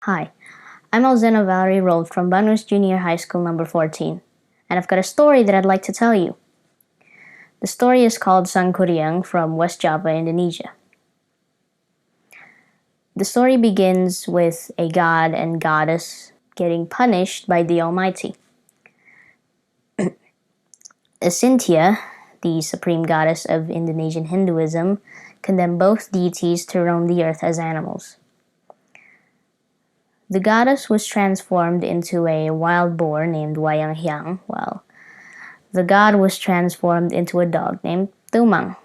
Hi, I'm Alzena Vallerie Road from Bandung's Junior High School number 14, and I've got a story that I'd like to tell you. The story is called Sangkuriang from West Java, Indonesia. The story begins with a god and goddess getting punished by the Almighty. Cynthia, the supreme goddess of Indonesian Hinduism, condemned both deities to roam the earth as animals. The goddess was transformed into a wild boar named Wayang Hyang, while the god was transformed into a dog named Tumang.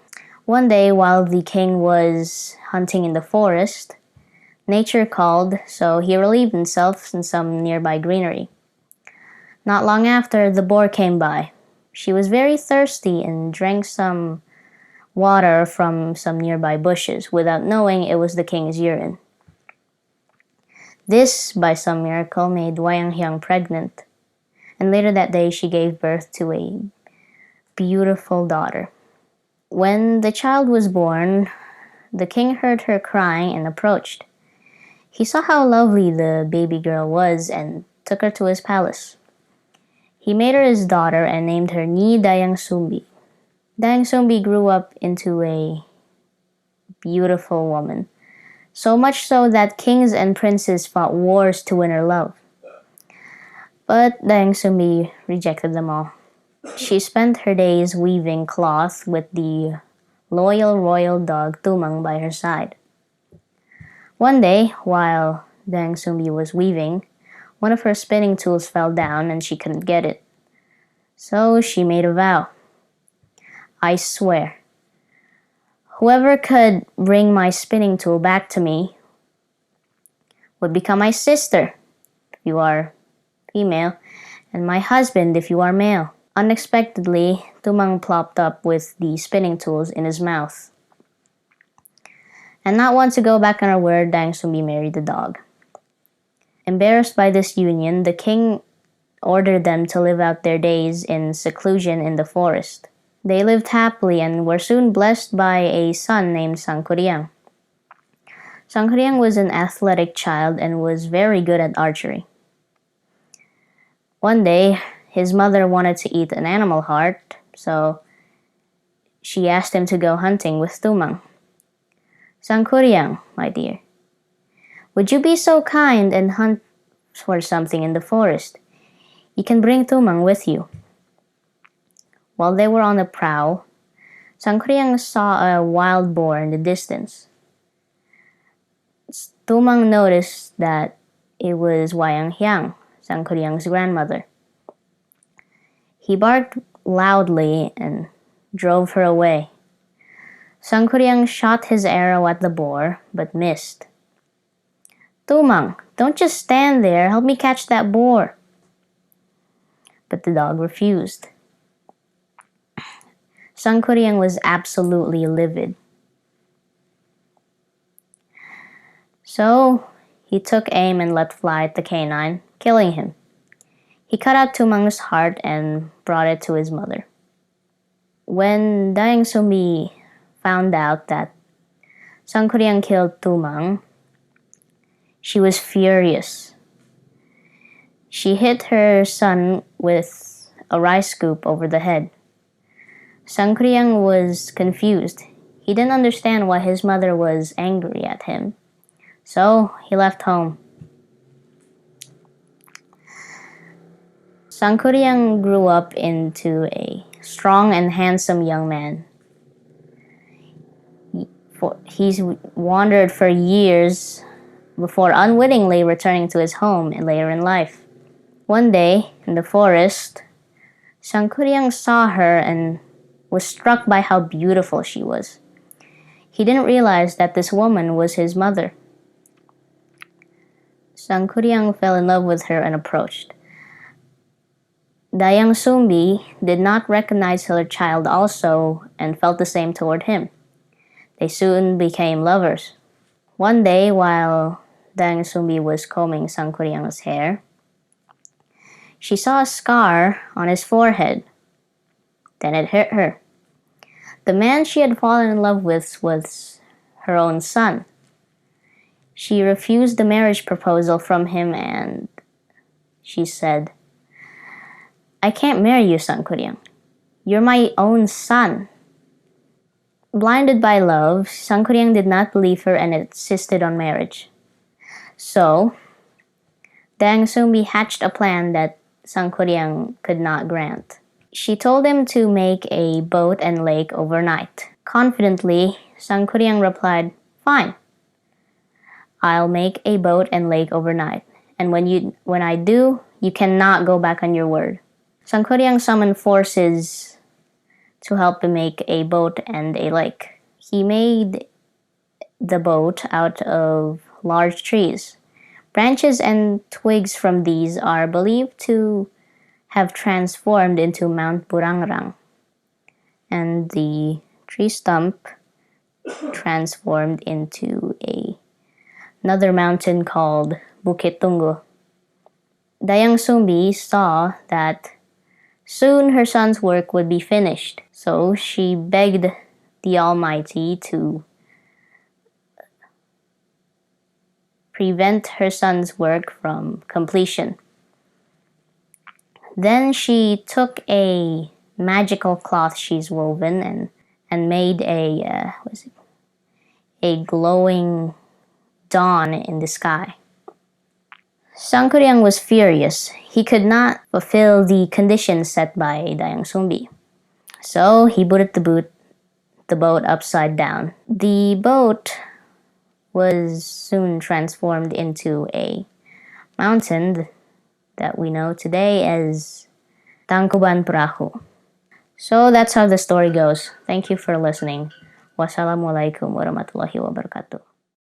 One day, while the king was hunting in the forest, nature called, so he relieved himself in some nearby greenery. Not long after, the boar came by. She was very thirsty and drank some water from some nearby bushes without knowing it was the king's urine. This, by some miracle, made Wayang Hyang pregnant, and later that day she gave birth to a beautiful daughter. When the child was born, the king heard her crying and approached. He saw how lovely the baby girl was and took her to his palace. He made her his daughter and named her Ni Dayang Sumbi. Dayang Sumbi grew up into a beautiful woman, so much so that kings and princes fought wars to win her love. But Dayang Sumbi rejected them all. She spent her days weaving cloth with the loyal royal dog Tumang by her side. One day, while Dayang Sumbi was weaving, one of her spinning tools fell down and she couldn't get it. So she made a vow. I swear, whoever could bring my spinning tool back to me would become my sister, if you are female, and my husband, if you are male. Unexpectedly, Tumang plopped up with the spinning tools in his mouth. And not want to go back on her word, Dayang Sumbi married the dog. Embarrassed by this union, the king ordered them to live out their days in seclusion in the forest. They lived happily and were soon blessed by a son named Sangkuriang. Sangkuriang was an athletic child and was very good at archery. One day, his mother wanted to eat an animal heart, so she asked him to go hunting with Tumang. Sangkuriang, my dear, would you be so kind and hunt for something in the forest? You can bring Tumang with you. While they were on the prowl, Sangkuriang saw a wild boar in the distance. Tumang noticed that it was Wayang Hyang, Sangkuriang's grandmother. He barked loudly and drove her away. Sangkuriang shot his arrow at the boar, but missed. Tumang, don't just stand there. Help me catch that boar. But the dog refused. Sangkuriang was absolutely livid. So he took aim and let fly at the canine, killing him. He cut out Tumang's heart and brought it to his mother. When Dayang Sumbi found out that Sangkuriang killed Tumang, she was furious. She hit her son with a rice scoop over the head. Sangkuriang was confused. He didn't understand why his mother was angry at him, so he left home. Sangkuriang grew up into a strong and handsome young man. He's wandered for years before unwittingly returning to his home later in life. One day, in the forest, Sangkuriang saw her and was struck by how beautiful she was. He didn't realize that this woman was his mother. Sangkuriang fell in love with her and approached. Dayang Sumbi did not recognize her child also and felt the same toward him. They soon became lovers. One day, while Dayang Sumbi was combing Sangkuriang's hair, she saw a scar on his forehead. Then it hit her. The man she had fallen in love with was her own son. She refused the marriage proposal from him and she said, "I can't marry you, Sangkuriang. You're my own son." Blinded by love, Sangkuriang did not believe her and insisted on marriage. So, Dang Sumbi hatched a plan that Sangkuriang could not grant. She told him to make a boat and lake overnight. Confidently, Sangkuriang replied, "Fine. I'll make a boat and lake overnight. And when I do, you cannot go back on your word." Sangkuriang summoned forces to help him make a boat and a lake. He made the boat out of large trees. Branches and twigs from these are believed to have transformed into Mount Burangrang, and the tree stump transformed into another mountain called Bukit Tunggu. Dayang Sumbi saw that soon her son's work would be finished, so she begged the Almighty to prevent her son's work from completion. Then she took a magical cloth she's woven and made a glowing dawn in the sky. Sangkuriang was furious. He could not fulfill the conditions set by Dayang Sumbi. So he booted the boat upside down. The boat was soon transformed into a mountain that we know today as Tangkuban Perahu. So that's how the story goes. Thank you for listening. Wassalamualaikum warahmatullahi wabarakatuh.